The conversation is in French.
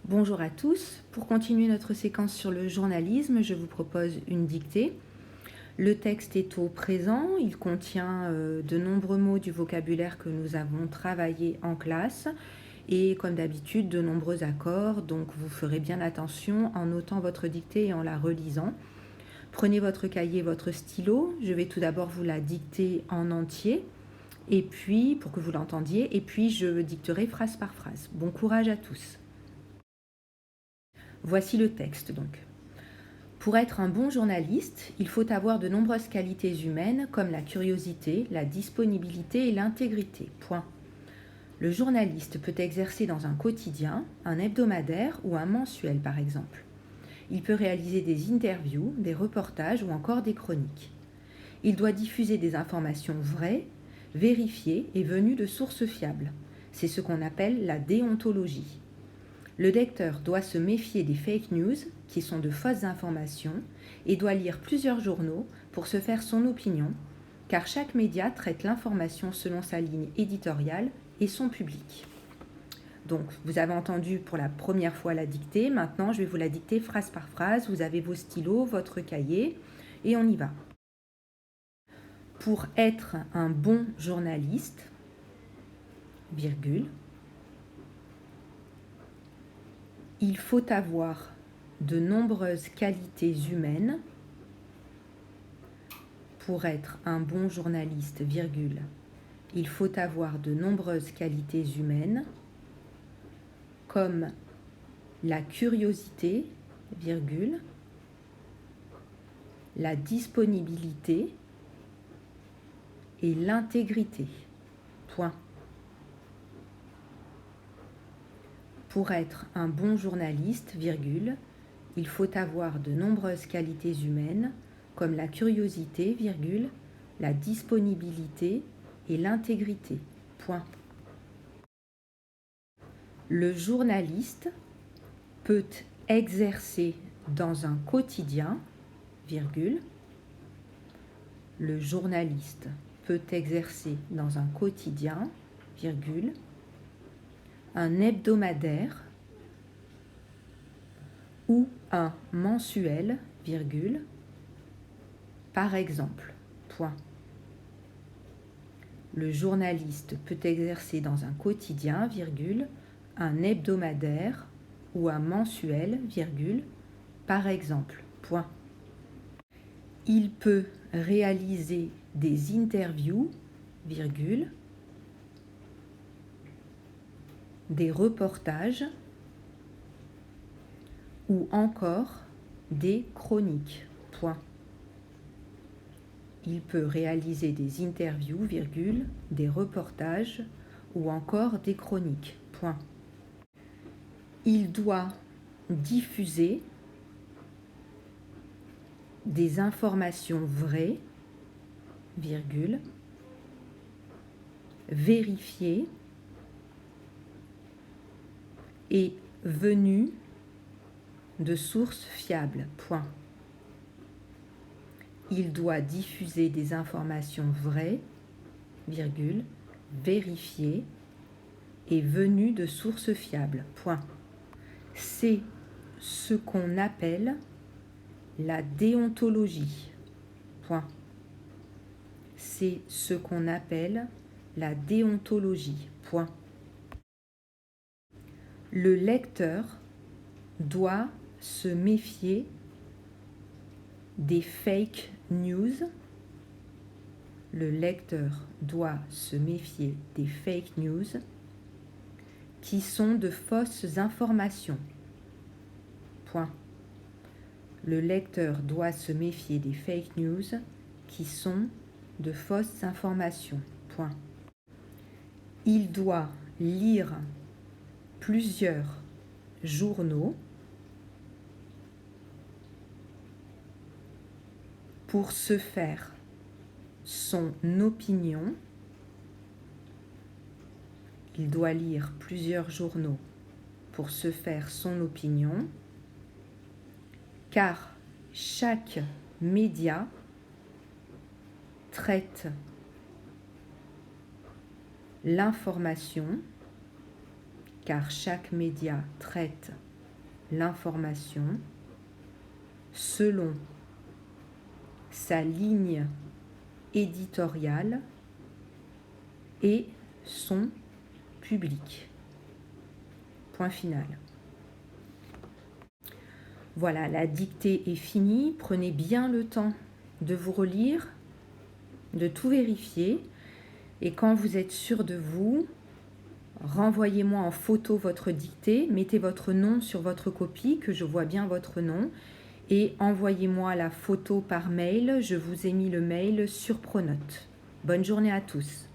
Bonjour à tous. Pour continuer notre séquence sur le journalisme, je vous propose une dictée. Le texte est au présent, il contient de nombreux mots du vocabulaire que nous avons travaillé en classe et comme d'habitude de nombreux accords, donc vous ferez bien attention en notant votre dictée et en la relisant. Prenez votre cahier, votre stylo, je vais tout d'abord vous la dicter en entier et puis pour que vous l'entendiez et puis je dicterai phrase par phrase. Bon courage à tous. Voici le texte donc. Pour être un bon journaliste, il faut avoir de nombreuses qualités humaines comme la curiosité, la disponibilité et l'intégrité. Point. Le journaliste peut exercer dans un quotidien, un hebdomadaire ou un mensuel par exemple. Il peut réaliser des interviews, des reportages ou encore des chroniques. Il doit diffuser des informations vraies, vérifiées et venues de sources fiables. C'est ce qu'on appelle la déontologie. Le lecteur doit se méfier des fake news, qui sont de fausses informations, et doit lire plusieurs journaux pour se faire son opinion, car chaque média traite l'information selon sa ligne éditoriale et son public. Donc, vous avez entendu pour la première fois la dictée, maintenant je vais vous la dicter phrase par phrase, vous avez vos stylos, votre cahier, et on y va. Pour être un bon journaliste, virgule, il faut avoir de nombreuses qualités humaines. Pour être un bon journaliste, virgule, il faut avoir de nombreuses qualités humaines, comme la curiosité, virgule, la disponibilité et l'intégrité. Point. Pour être un bon journaliste, virgule, il faut avoir de nombreuses qualités humaines, comme la curiosité, virgule, la disponibilité et l'intégrité. Point. Le journaliste peut exercer dans un quotidien, virgule, le journaliste peut exercer dans un quotidien, virgule, un hebdomadaire ou un mensuel, virgule, par exemple, point. Le journaliste peut exercer dans un quotidien, virgule, un hebdomadaire ou un mensuel, virgule, par exemple, point. Il peut réaliser des interviews, virgule, des reportages ou encore des chroniques, point. Il peut réaliser des interviews, virgule, des reportages ou encore des chroniques, point. Il doit diffuser des informations vraies, virgule, vérifiées et venues de sources fiables, point. Il doit diffuser des informations vraies, virgule, vérifiées et venues de sources fiables, point. C'est ce qu'on appelle la déontologie, point. C'est ce qu'on appelle la déontologie, point. Le lecteur doit se méfier des fake news. Le lecteur doit se méfier des fake news qui sont de fausses informations. Point. Le lecteur doit se méfier des fake news qui sont de fausses informations. Point. Il doit lire plusieurs journaux pour se faire son opinion. Il doit lire plusieurs journaux pour se faire son opinion, car chaque média traite l'information, car chaque média traite l'information selon sa ligne éditoriale et son public. Point final. Voilà, la dictée est finie. Prenez bien le temps de vous relire, de tout vérifier. Et quand vous êtes sûr de vous, renvoyez-moi en photo votre dictée. Mettez votre nom sur votre copie, que je vois bien votre nom. Et envoyez-moi la photo par mail. Je vous ai mis le mail sur Pronote. Bonne journée à tous.